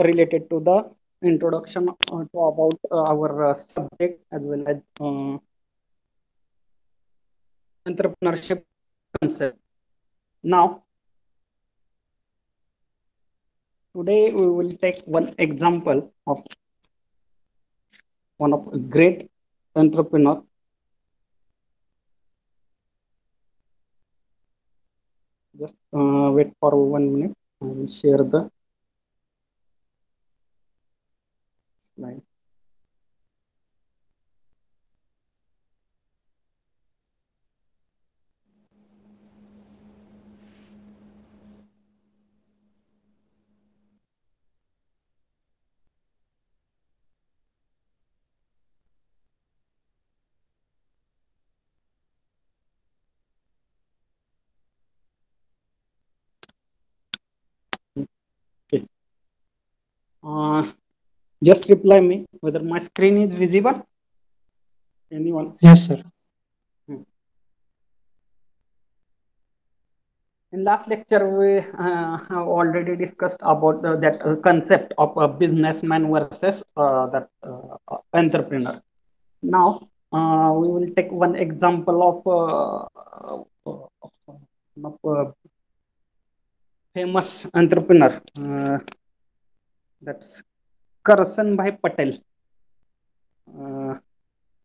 related to the introduction to about our subject as well as entrepreneurship concept. Now, today we will take one example of one of a great entrepreneur. Just wait for 1 minute. I will share the slide. Okay. Just reply me whether my screen is visible. Anyone? Yes, sir. Hmm. In last lecture, we have already discussed about that concept of a businessman versus that entrepreneur. Now, we will take one example of famous entrepreneur. That's Karsanbhai Patel.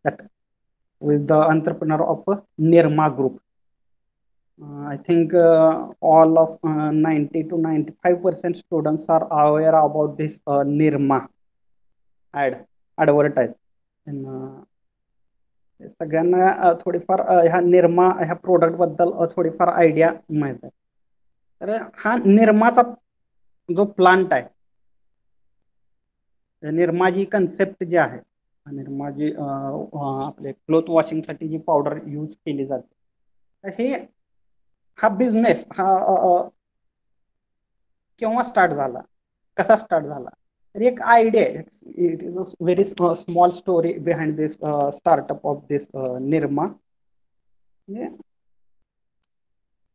That with the entrepreneur of Nirma Group. I think all of 90 to 95% students are aware about this Nirma advertise. And सगळ्यांना थोडीफार ह्या निर्मा ह्या product बद्दल थोडीफार idea माहित आहे. तर हा निर्माचा जो प्लांट आहे, निर्मा जी कन्सेप्ट जी आहे, निर्मा जी आपले क्लोथ वॉशिंगसाठी जी पावडर यूज केली जाते, हे हा बिझनेस हा केव्हा स्टार्ट झाला, कसा स्टार्ट झाला, तर एक आयडिया आहे. It is a very small story behind this startup of this Nirma.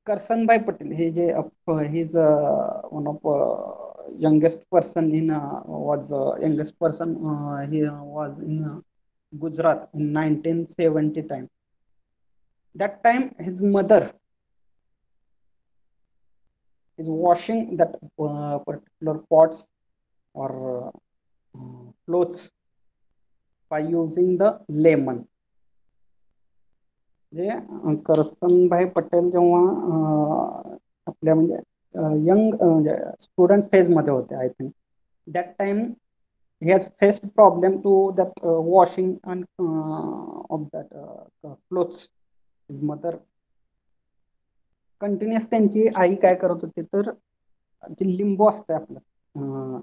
Karsanbhai Patel हे जे he's one of youngest person in was youngest person he was in Gujarat in 1970 time. That time his mother is washing that particular pots or clothes by using the lemon. म्हणजे करसनभाई पटेल जेव्हा आपल्या म्हणजे young म्हणजे student phase मध्ये होते, I think that time he has faced problem to that washing and of that clothes. His mother continuous त्यांची आई काय करत होती, तर जे लिंबू असते आपलं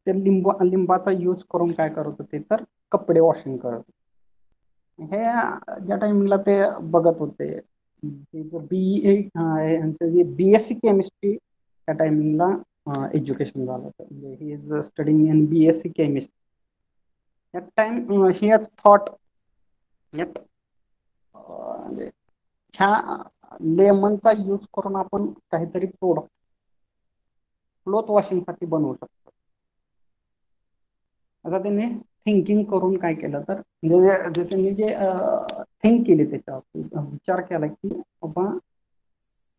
ते लिंबाचा यूज करून काय करत होते, तर कपडे वॉशिंग करत होते. हे ज्या टाइमला ते बघत होते, बीएससी केमिस्ट्री त्या टायमिंगला एज्युकेशन झालं होतं. म्हणजे he is studying in BSc chemistry. That time he has thought that ह्या लेमनचा यूज करून आपण काहीतरी प्रोडक्ट क्लोथ वॉशिंगसाठी बनवू शकतो. आता त्यांनी थिंकिंग करून काय केलं, तर म्हणजे त्यांनी जे थिंक केली त्याच्यावर विचार केला की बाबा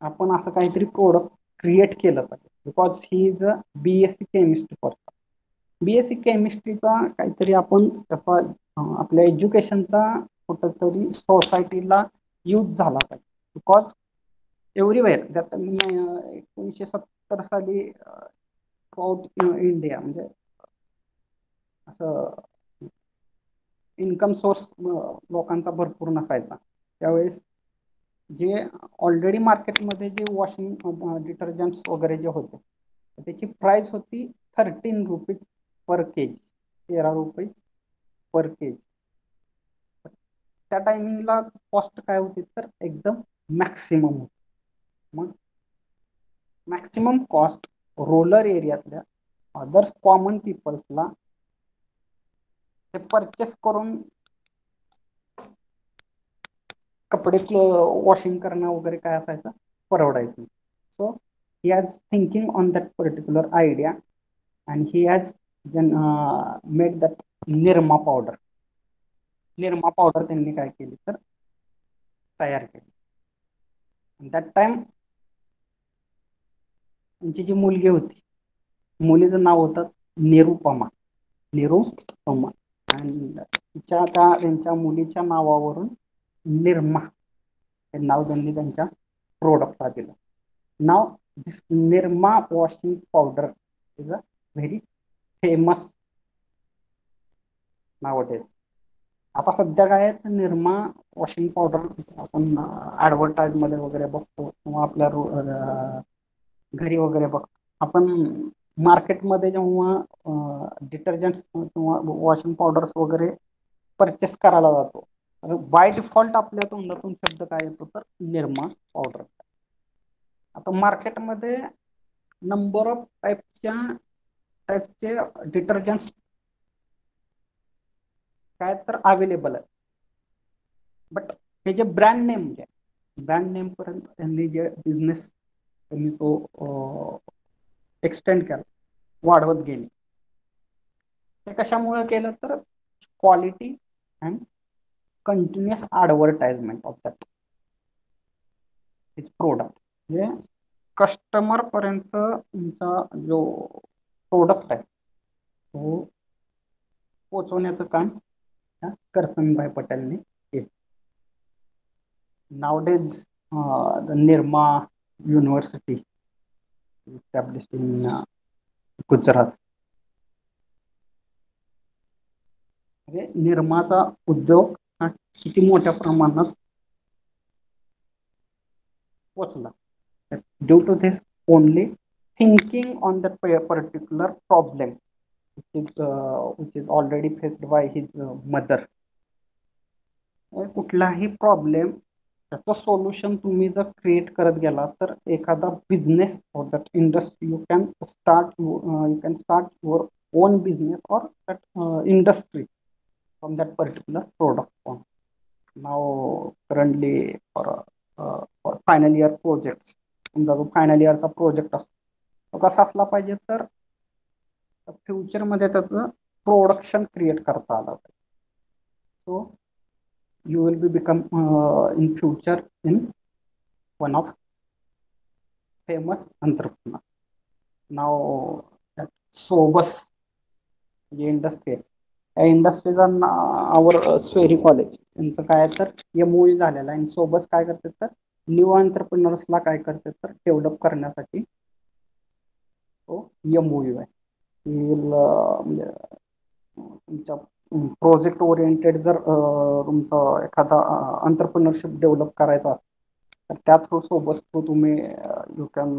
आपण असं काहीतरी प्रोडक्ट क्रिएट केलं पाहिजे. Because he is a BSc chemistry person. BSc केमिस्ट्रीचा काहीतरी आपण त्याचा आपल्या एज्युकेशनचा कुठंतरी सोसायटीला यूज झाला पाहिजे. बिकॉज एव्हरीवेअर दॅट 1970 साली थ्रूआउट इंडिया म्हणजे असं इन्कम सोर्स लोकांचा भरपूर नसायचा. त्यावेळेस जे ऑलरेडी मार्केटमध्ये जे वॉशिंग डिटर्जंट्स वगैरे जे होते, त्याची प्राइस होती 13 रुपीज पर केजी, 13 रुपये पर केजी. त्या टायमिंगला कॉस्ट काय होती, तर एकदम मॅक्सिमम होती. मग मॅक्सिमम कॉस्ट रूरल एरियातल्या अदर्स कॉमन पीपल्सला ते परचेस करून कपडे वॉशिंग करणं वगैरे काय असायचं परवडायचं. So he has thinking on that particular idea and he has made that Nirma powder. Nirma powder त्यांनी काय केली तर तयार केली. दॅट टाइम त्यांची जी मुलगी होती, मुलीचं नाव होतं निरुपमा. निरुपमा. आणि त्यांच्या मुलीच्या नावावरून निर्मा हे नाव त्यांनी त्यांच्या प्रोडक्टला दिलं. नाव this Nirma washing powder is a very famous nowadays. आता सध्या काय आहे, निर्मा वॉशिंग पावडर आपण ऍडव्हर्टाइज मध्ये वगैरे बघतो किंवा आपल्या घरी वगैरे बघतो. आपण मार्केटमध्ये जेव्हा डिटर्जंट्स किंवा वॉशिंग पावडर्स वगैरे परचेस करायला जातो, बाय डिफॉल्ट आपल्या तोंडातून शब्द काय येतो तर निर्मा पावडर. आता मार्केटमध्ये नंबर ऑफ टाईपचे डिटर्जंट्स काय तर अवेलेबल आहे, बट हे जे ब्रँड नेम पर्यंत त्यांनी जे बिझनेस त्यांनी तो एक्सटेंड केला, वाढवत गेली. ते कशामुळे केलं तर quality and continuous advertisement of that is product. म्हणजे कस्टमर पर्यंत तुमचा जो प्रोडक्ट आहे तो पोचवण्याचं काम करसनभाई पटेलने केलं. Nowadays, the Nirma University established in Gujarat. निर्माचा उद्योग हा किती मोठ्या प्रमाणात पोचला. Due to this only thinking on that particular problem which is already faced by his mother. कुठलाही प्रॉब्लेम त्याचं सोल्युशन तुम्ही जर क्रिएट करत गेला तर एखादा business or that industry you can start your own business or that industry from that particular product. Now currently for final year project, तुमचा जो फायनल इयरचा प्रोजेक्ट असतो तो कसा असला पाहिजे तर फ्युचरमध्ये त्याचं प्रोडक्शन क्रिएट करता आलं पाहिजे. So you will be become in future in one of famous entrepreneur. Now Sobus जे इंडस्ट्री आहे, या इंडस्ट्रीचा आवर स्वेरी कॉलेज यांचं काय तर MOU झालेलं आहे. आणि सोबत काय करतात तर न्यू एंटरप्रेन्युअर्सला काय करतात तर डेव्हलप करण्यासाठी तो MOU आहे. म्हणजे तुमच्या प्रोजेक्ट ओरिएंटेड जर तुमचा एखादा एंटरप्रेन्योरशिप डेव्हलप करायचा तर त्या थ्रू सोबत थ्रू तुम्ही यू कॅन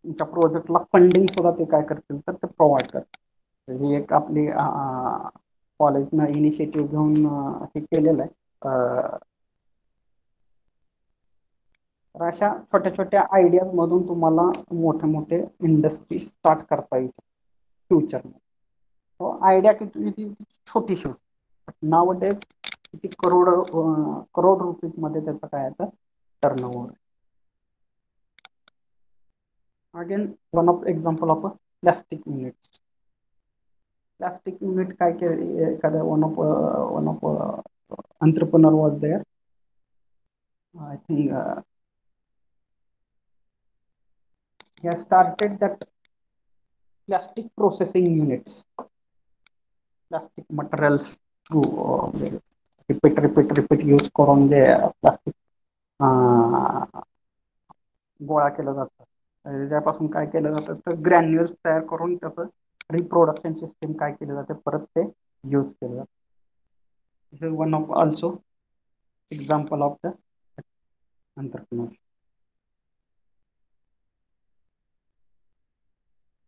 तुमच्या प्रोजेक्टला फंडिंग सुद्धा ते काय करतील तर ते प्रोव्हाइड करतील. ही एक आपली कॉलेजनं इनिशिएटिव्ह घेऊन हे केलेलं आहे. तर अशा छोट्या छोट्या आयडियाज मधून तुम्हाला मोठे मोठे इंडस्ट्री स्टार्ट करता येईल फ्युचरमध्ये. आयडिया किती छोटीशी होती, नावडेज किती करोड रुपीज मध्ये त्याचं काय आहे तर turnover. Again one of example of a plastic unit. Plastic unit काय केलं, एखाद्या one of entrepreneur was there. I think he has started that plastic processing units, plastic materials to repeat use करून जे प्लास्टिक गोळा केलं जातं, त्यापासून काय केलं जातं तर ग्रॅन्युल्स तयार करून त्याचं रिप्रोडक्शन सिस्टम काय केलं जाते, परत ते यूज केलं जातं. This is one of also example of the entrepreneurship.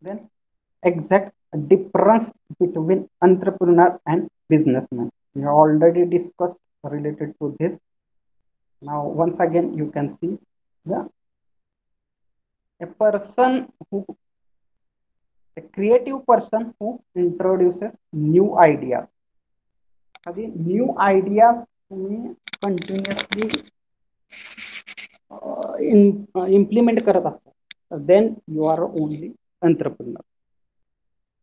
Then exact difference between entrepreneur and businessman. We have already discussed related to this. Now once again you can see a creative person who introduces new ideas. New ideas तुम्ही continuously implement करत असतात, then you are only entrepreneur.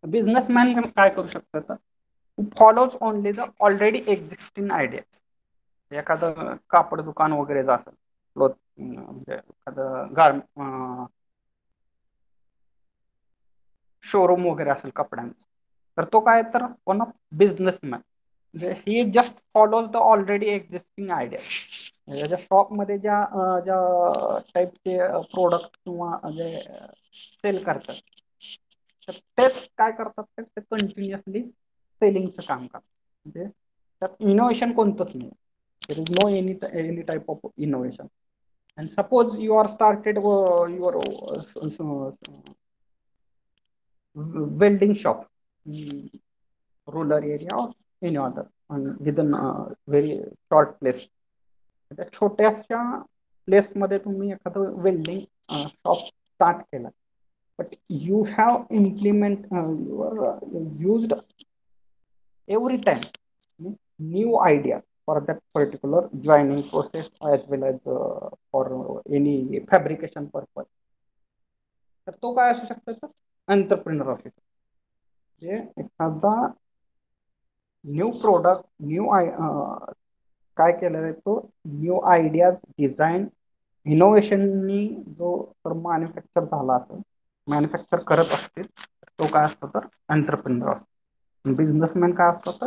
Businessman काय करू शकतात, follows only the already existing idea. एखादं कापड दुकान वगैरे जर असेल, क्लोथ म्हणजे एखादं शोरूम वगैरे असेल कपड्यांचं, तर तो काय तर वन ऑफ बिझनेसमॅन. म्हणजे he just follows the already existing idea. याच्या शॉपमध्ये ज्या टाईपचे प्रोडक्ट किंवा जे सेल करतात, तर तेच काय करतात, ते कंटिन्युअसली सेलिंगचं काम करतात. म्हणजे त्यात इनोव्हेशन कोणतंच नाही. There is no any type of innovation. And suppose you are started your welding shop in rural area or any other, and within a very short place. त्या छोट्याशा प्लेस मध्ये तुम्ही एखादं वेल्डिंग शॉप स्टार्ट केला, but you have implement used every time new idea for that particular joining process as well as for any fabrication purpose. तर तो काय असू शकतो, एंटरप्रेन्योर असू शकतो. जे एखादा न्यू प्रोडक्ट काय केलेला आहे, तो न्यू आयडियाज डिझाईन इनोव्हेशननी जो तर मॅन्युफॅक्चर झाला असेल, मॅन्युफॅक्चर करत असतील, तो काय असतो तर एंटरप्रेन्योर असतो. बिझनेसमॅन काय असतो तर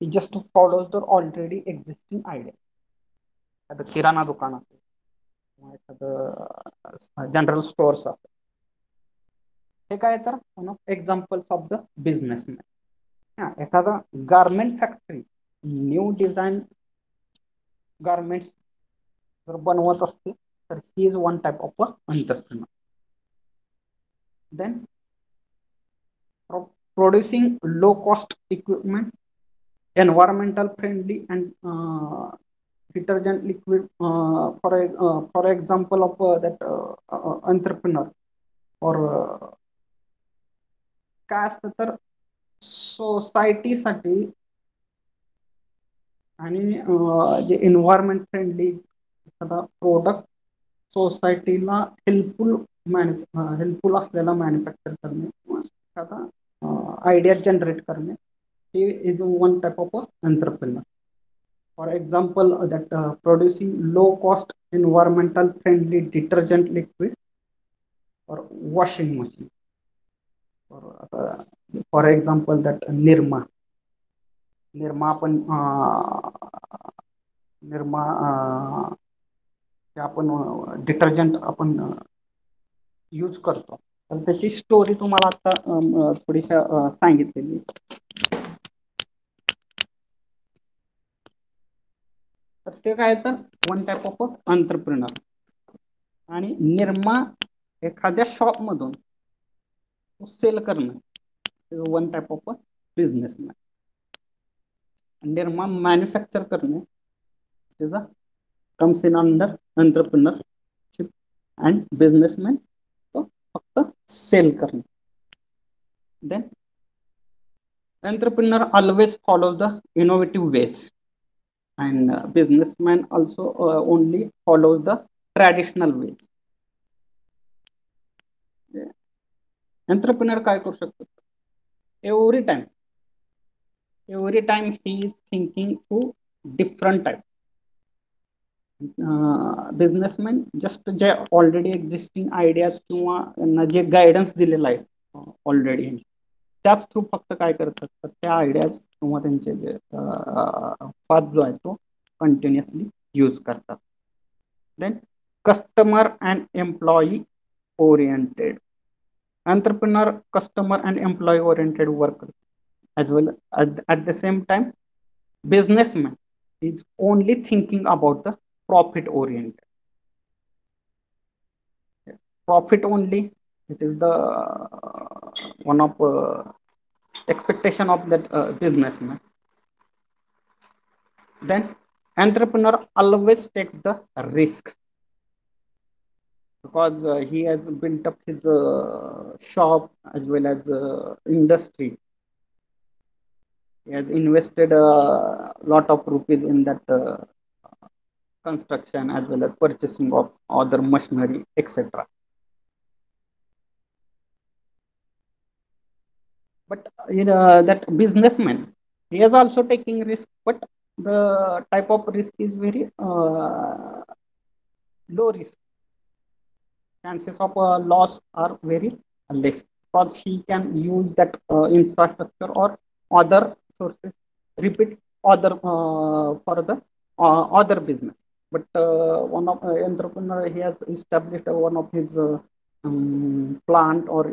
just follows the already existing idea. एखादं किराणा दुकान असेल किंवा एखादं जनरल स्टोअर्स असेल, हे काय तर one of examples of the businessman. एखादा garment factory new design garments जर बनवत असते, तर he is one type of entrepreneur. Then producing low cost equipment, environmental friendly and detergent liquid, for example of that entrepreneur, or काय असतं तर सोसायटीसाठी आणि जे एन्व्हायरमेंट फ्रेंडली एखादा प्रोडक्ट सोसायटीला हेल्पफुल असलेला मॅन्युफॅक्चर करणे किंवा एखादा आयडिया जनरेट करणे, हे is one type of entrepreneur. For example, that producing low cost environmental friendly detergent liquid or washing machine, for example that Nirma आपण निर्मा आपण डिटर्जंट आपण यूज करतो, तर त्याची स्टोरी तुम्हाला आता थोडीशा सांगितलेली. तर ते काय तर वन टाइप ऑफ एंटरप्रेन्योर. आणि निर्मा एखाद्या शॉप मधून सेल करणं one type of businessman. Nirma manufacture करणे त्याचा comes in under entrepreneurship, and businessman तो फक्त सेल करणे. Then entrepreneur always follow the innovative ways, and businessman also only follows the traditional ways. Entrepreneur काय करू शकतो, every time he is thinking to different type. Businessman just जे already existing ideas किंवा जे guidance दिलेलं आहे already, त्याच through फक्त काय करतात तर त्या आयडियाज किंवा त्यांचे जे पाथ जो आहे तो कंटिन्युअसली यूज करतात. Then customer and employee oriented. Entrepreneur customer and employee oriented work as well. At the same time, businessman is only thinking about the profit oriented. Profit only, it is the one of expectation of that businessman. Then entrepreneur always takes the risk, because he has built up his shop as well as industry. He has invested a lot of rupees in that construction as well as purchasing of other machinery, etc. But that businessman, he is also taking risk, but the type of risk is very low risk. Chances of loss are very less because he can use that infrastructure or other sources, repeat other for the other business. But one of entrepreneur, he has established one of his plant or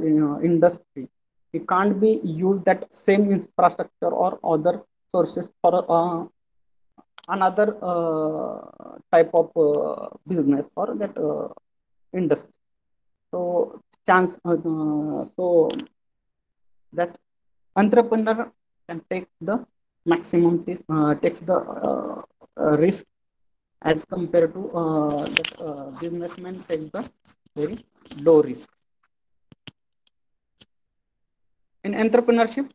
industry. He can't be use that same infrastructure or other sources for another type of business or that industry. So so that entrepreneur can take the maximum takes the risk as compared to that businessman takes the very low risk. In entrepreneurship,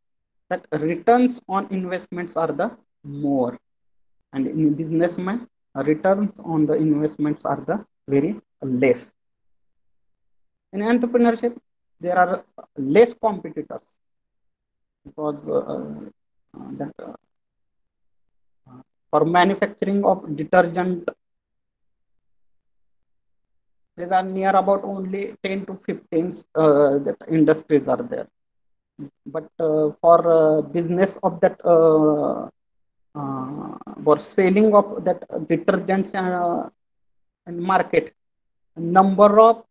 that returns on investments are the more, and in businessman, returns on the investments are the very less. In entrepreneurship, there are less competitors because that for manufacturing of detergent, there are near about only 10 to 15 that industries are there. But for business of that for selling of that detergents and market, number of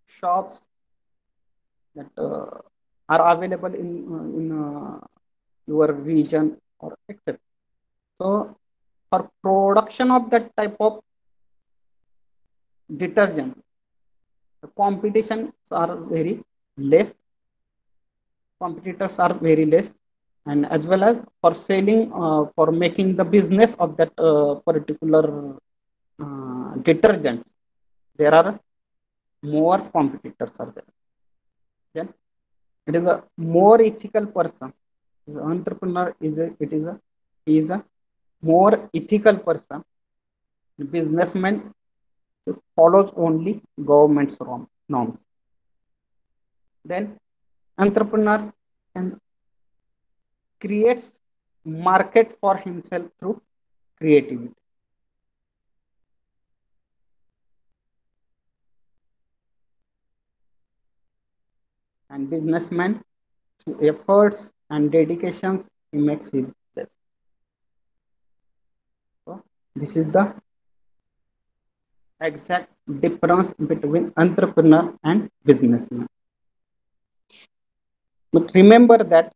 shops that are available in your region or etc. So for production of that type of detergent, the competitions are very less, competitors are very less, and as well as for selling for making the business of that particular detergent, there are more competitors are there. Then it is a more ethical person. The entrepreneur is a more ethical person. The businessman follows only government's norms. Then entrepreneur can creates market for himself through creativity. And businessman, through efforts and dedications, he makes his best. So this is the exact difference between entrepreneur and businessman. But remember that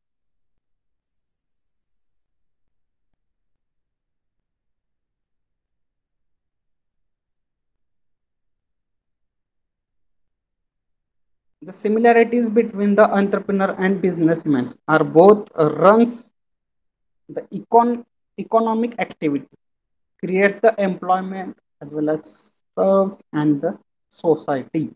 the similarities between the entrepreneur and businessmen are both runs the economic activity, creates the employment as well as serves and the society.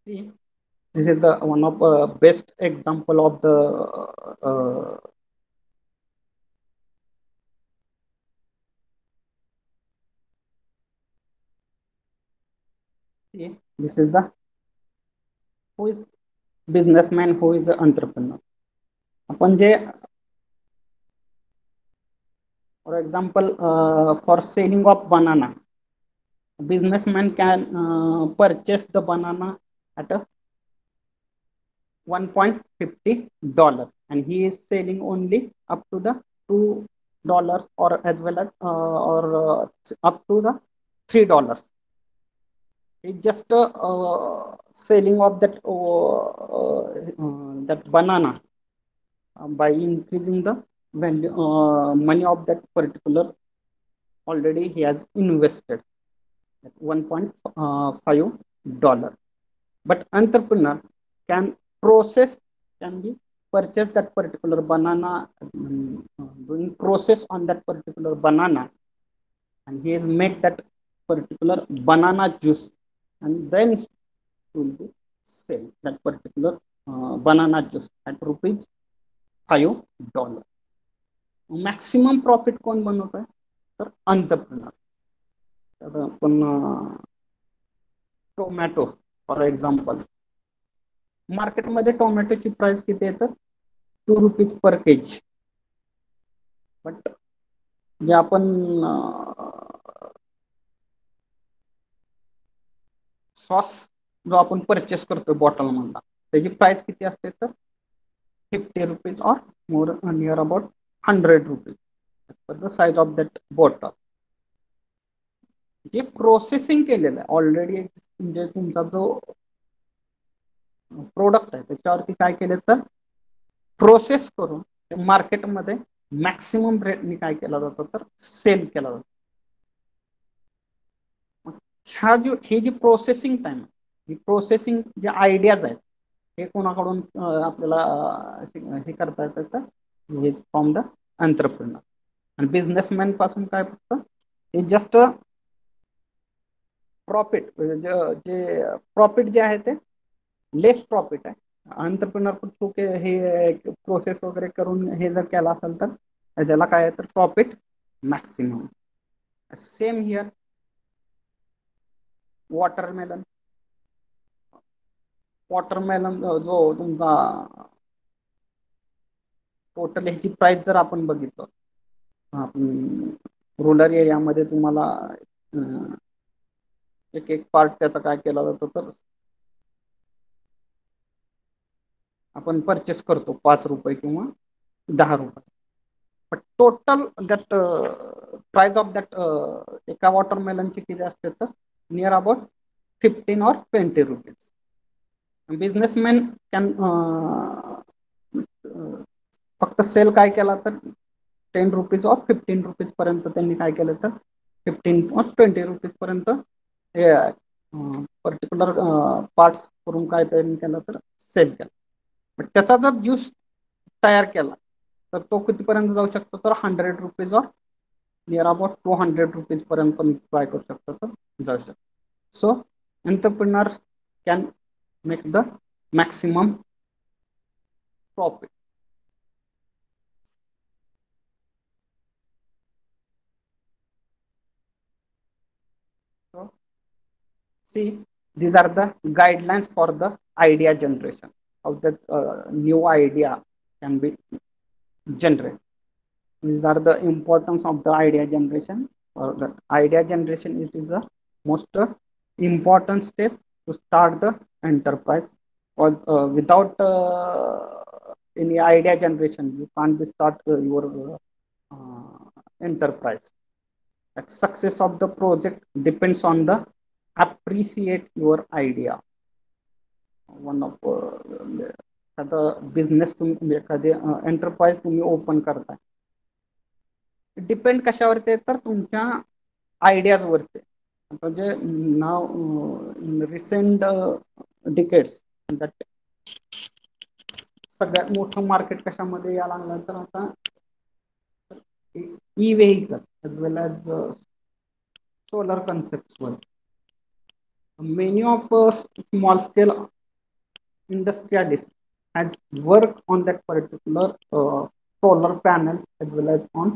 See, this is the one of best example of the see, this is the who is businessman, who is the entrepreneur. आपण जे for example for selling of banana, a businessman can purchase the banana at a $1.50 and he is selling only up to the $2 or as well as or up to the $3. It's just selling of that banana by increasing the value money of that particular already he has invested at $1.5. But entrepreneur can process, can be purchase that particular banana, doing process on that particular banana, and he has made that particular banana juice, and then he will be sell that particular banana juice at ₹5. Maximum profit कोण बनवत आहे तर अंतरप्रिनर. तर आपण tomato for example, मार्केटमध्ये टोमॅटोची price किती आहे तर ₹2 पर केजी. बट जे आपण सॉस जो आपण परचेस करतो बॉटल मधला, त्याची प्राइस किती असते तर ₹50 और more near about ₹100 for the size of that bottle. जे प्रोसेसिंग केलेलं आहे ऑलरेडी, म्हणजे तुमचा जो प्रोडक्ट आहे त्याच्यावरती काय केलं तर प्रोसेस करून मार्केटमध्ये मॅक्सिमम रेटनी काय केला जातो तर सेल केला जातो. ही जी प्रोसेसिंग टाइम, ही प्रोसेसिंग जे आयडियाज आहेत हे कोणाकडून आपल्याला हे करता येतं तर हेज फ्रॉम द एंटरप्रेन्योर. आणि बिझनेसमॅन पासून काय फक्त हे जस्ट प्रॉफिट, जे प्रॉफिट जे आहे ते लेस प्रॉफिट आहे. एंटरप्रेन्योर थ्रू हे प्रोसेस वगैरे करून हे जर केला असेल तर त्याला काय आहे तर profit maximum. Same here watermelon. Watermelon जो तुमचा टोटल ह्याची प्राइस जर आपण बघितलं, रुरल एरियामध्ये तुम्हाला एक एक पार्ट त्याचा काय केला जातो तर आपण परचेस करतो ₹5 किंवा ₹10. But total that price of that एका वॉटरमेलनची किती असते तर near about ₹15 or ₹20. Businessman can फक्त सेल काय केला तर ₹10 or ₹15 पर्यंत त्यांनी काय केलं तर ₹15 or ₹20 पर्यंत हे पर्टिक्युलर पार्ट्स करून काय त्यांनी केलं तर सेल केला. बट त्याचा जर ज्यूस तयार केला तर तो कितीपर्यंत जाऊ शकतो तर ₹100 और नियर अबाउट ₹200 पर्यंत पण ट्राय करू शकतो तर जाऊ शकतो. So entrepreneurs can make the maximum profit. See, these are the guidelines for the idea generation. How that new idea can be generated. These are the importance of the idea generation. Or the idea generation is the most important step to start the enterprise. Because without any idea generation, you can't be start your enterprise. The success of the project depends on the appreciate your idea. One of आता business तुम्ही एखादी enterprise तुम्ही open करताय, depend कशावरती तर तुमच्या ideas वरती. म्हणजे नाव recent decades that सगळ्यात मोठं मार्केट कशामध्ये यायला लागलं तर आता e vehicle as well as solar concepts were. Many of small scale industrialists has worked on that particular solar panel as well as on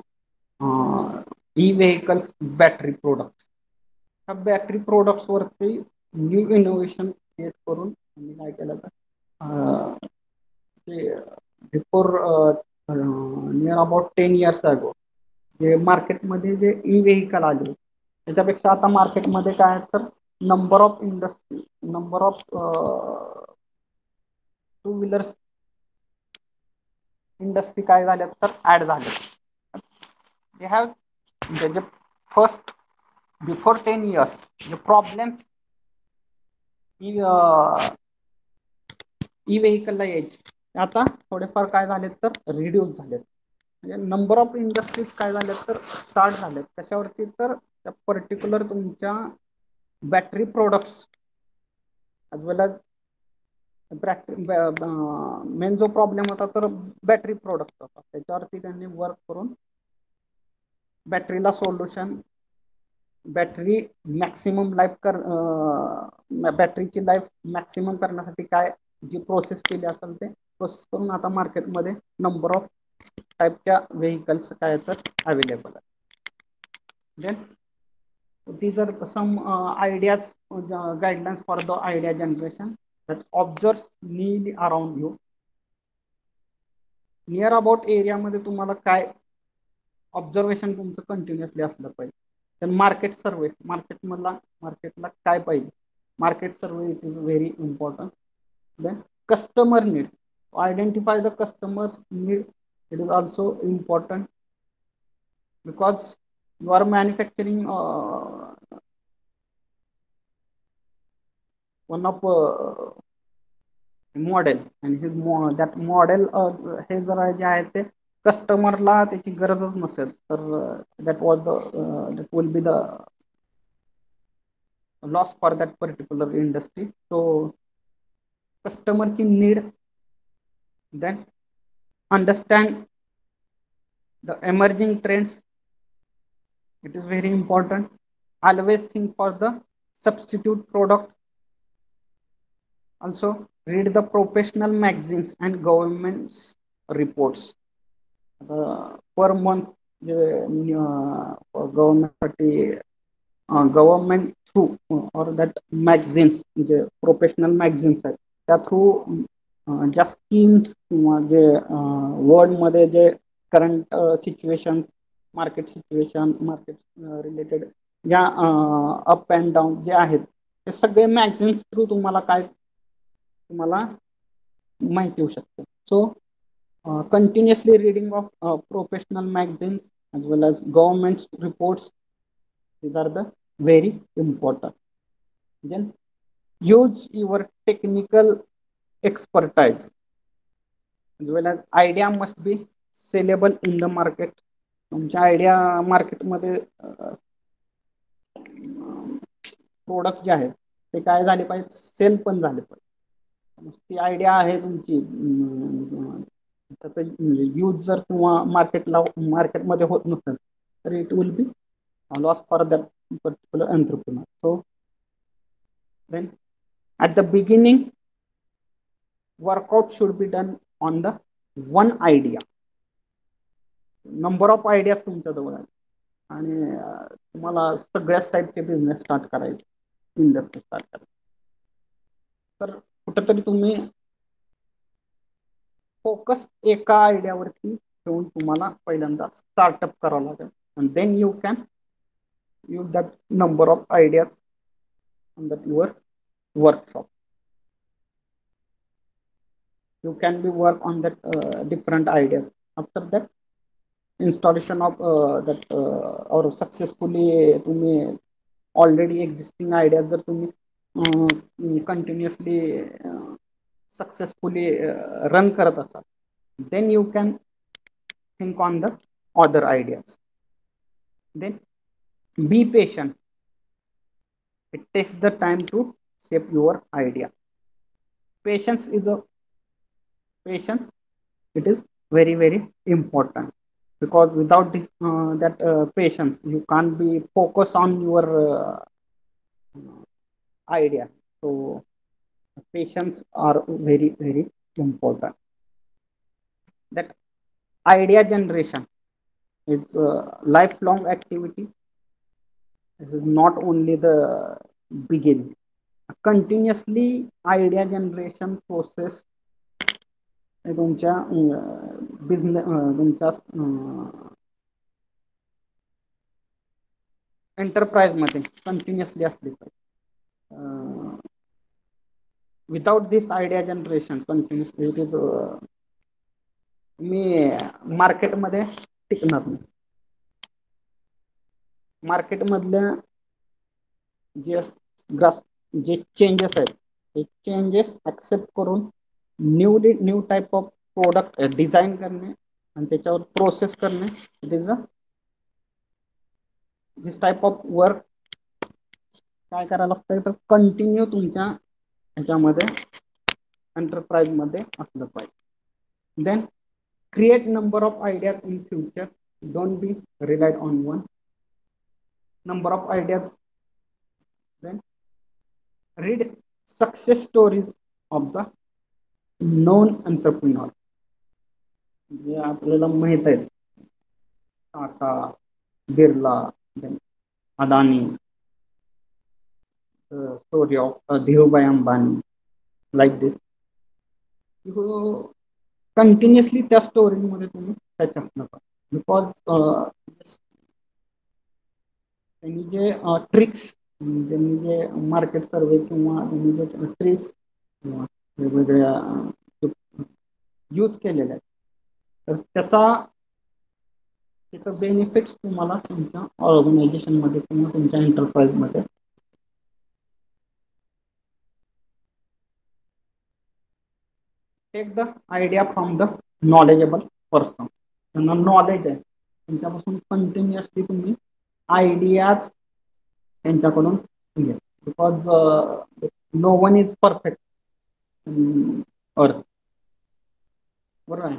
e-vehicles battery products. Battery products वरती new innovation create करून काय केलं तर before near about 10 years अगो जे मार्केटमध्ये जे E vehicle आले त्याच्यापेक्षा आता मार्केटमध्ये काय तर number of industry, number of two wheelers industry काय झाल्यात तर ऍड झाले. दे हॅव म्हणजे first before 10 years the problem e व्हेकलला यायचे आता थोडेफार काय झाले तर रिड्यूस झालेत. म्हणजे नंबर ऑफ इंडस्ट्रीज काय झाल्यात तर स्टार्ट झालेत कशावरती तर त्या पर्टिक्युलर तुमच्या battery products as well as main जो प्रॉब्लेम होता तर बॅटरी प्रोडक्ट होता त्याच्यावरती त्यांनी वर्क करून बॅटरीला सोल्युशन, बॅटरी मॅक्सिमम लाईफ बॅटरीची लाईफ मॅक्सिमम करण्यासाठी काय जी प्रोसेस केली असेल ते प्रोसेस करून आता मार्केटमध्ये नंबर ऑफ टाईपच्या व्हेकल्स काय तर अवेलेबल आहे. Then these are some ideas, guidelines for the idea generation that observes need around you. Near about एरियामध्ये तुम्हाला काय ऑब्झर्वेशन तुमचं कंटिन्युअसली असलं पाहिजे. तर मार्केट सर्वे, मार्केटला काय पाहिजे, market survey it is very important. Then customer need, identify the customers need, it is also important because you are manufacturing one of model आणि दॅट मॉडेल हे जर जे आहे ते कस्टमरला त्याची गरजच नसेल तर that will be the loss for that particular industry. So कस्टमरची need, then understand the emerging trends, it is very important. Always think for the substitute product. Also read the professional magazines and government's reports. Per month गव्हर्नमेंटसाठी government through or that magazines म्हणजे professional magazines आहेत त्या through ज्या schemes किंवा जे वर्ल्डमध्ये जे current situation, market situation, market related ज्या अप अँड डाऊन जे आहेत ते सगळे मॅगझिन्स थ्रू तुम्हाला माहिती होऊ शकते. So continuously reading of professional magazines as well as government reports, these are the very important. Then use your technical expertise as well as idea must be sellable in the market. तुमच्या idea मार्केटमध्ये product जे आहेत ते काय झाले पाहिजे, sale पण झाले पाहिजे. ती आयडिया आहे तुमची, त्याचा यूज जर किंवा मार्केटमध्ये होत नसेल तर it will be loss for that particular entrepreneur. So then at the beginning workout should be done on the one idea. Number of ideas तुमच्या जवळ आहेत आणि तुम्हाला सगळ्याच टाईपचे बिझनेस स्टार्ट करायचे, इंडस्ट्री स्टार्ट करायची, तर कुठेतरी तुम्ही फोकस एका आयडियावरती ठेवून तुम्हाला पहिल्यांदा स्टार्टअप करावं लागेल and then you can use that number of ideas on that your workshop. You can be work on that different ideas. After that installation of that or successfully तुम्ही already existing ideas जर तुम्ही continuously successfully run करत असाल, then you can think on the other ideas. Then be patient, it takes the time to shape your idea. Patience it is very important because without this that patience you can't be focus on your idea. So patience are very important. That idea generation is a lifelong activity. This is not only the beginning. Continuously idea generation process तुमच्या business तुमच्या enterprise मध्ये continuously असली पाहिजे. Without this idea generation continuously it is me मार्केटमध्ये टिकणार नाही. मार्केटमधल्या जे चेंजेस आहेत ते चेंजेस ऍक्सेप्ट करून new type of product design करणे आणि त्याच्यावर प्रोसेस करणे, it is this type of work काय करायला लागतं तर कंटिन्यू तुमच्या ह्याच्यामध्ये एंटरप्राइज मध्ये असलं पाहिजे. Then create number of ideas in future, don't be relied on one number of ideas. Then read success stories of the non entrepreneur जे आपल्याला माहित आहेत, Tata, Birla, Adani, story of Dhirubhai Ambani, like this. You continuously त्या story मध्ये तुम्ही touch असणार, because त्यांनी जे ट्रिक्स, त्यांनी जे मार्केट सर्वे किंवा त्यांनी जे ट्रिक्स वेगवेगळ्या यूज केलेल्या आहेत, तर त्याचं बेनिफिट्स तुम्हाला तुमच्या ऑर्गनायझेशन मध्ये किंवा तुमच्या एंटरप्राइज मध्ये take the idea from the knowledgeable person. त्यांना नॉलेज आहे, त्यांच्यापासून कंटिन्युअसली तुम्ही आयडियाज त्यांच्याकडून घ्या, because no one is perfect earth, बरोबर आहे.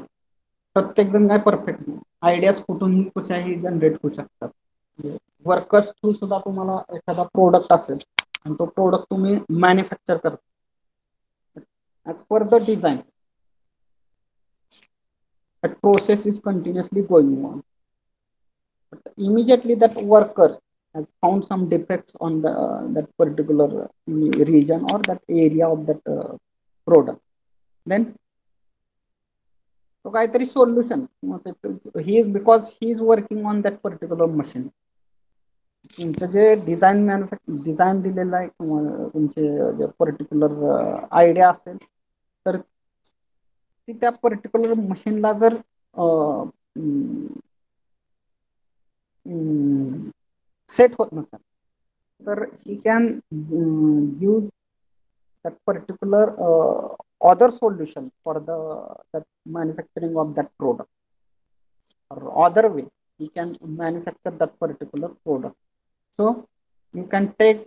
प्रत्येक जण काय परफेक्ट नाही, आयडियाज कुठूनही कशाही जनरेट होऊ शकतात. वर्कर्स थ्रू सुद्धा तुम्हाला एखादा प्रोडक्ट असेल आणि तो प्रोडक्ट तुम्ही मॅन्युफॅक्चर करता, as per the design that process is continuously going on. But immediately that worker has found some defects on that particular region or that area of that product, then so काहीतरी solution, he is because he is working on that particular machine. तुमचं जे design दिलेलं आहे किंवा तुमचे जे particular idea असेल, तर ती त्या पर्टिक्युलर मशीनला जर सेट होत नसेल, तर he can give that particular other solution for that manufacturing of that product, or other way you can manufacture that particular product. So you can take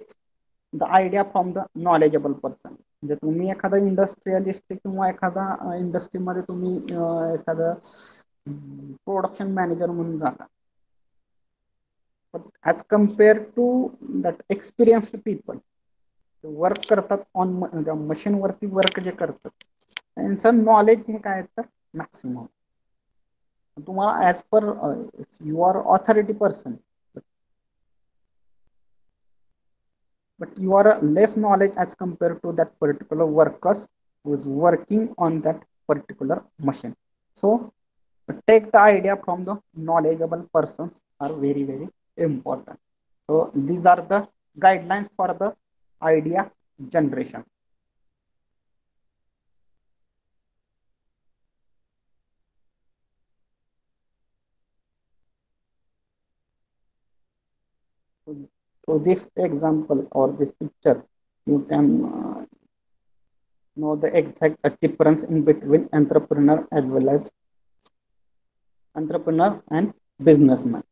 the idea from the knowledgeable person. म्हणजे तुम्ही एखादा industrialist किंवा एखादा इंडस्ट्रीमध्ये तुम्ही एखादा production manager म्हणून जाता, but as compared to that experienced people work करतात ऑन मशीन वरती वर्क जे करतात, त्यांचं नॉलेज हे काय तर मॅक्सिमम. तुम्हाला as per you are authority person, but you are less knowledge as compared to that particular workers who is working on that particular machine. So take the idea from the knowledgeable persons are very very important. So these are the guidelines for the idea generation. So this example or this picture, you can know the exact difference in between entrepreneur as well as entrepreneur and businessman.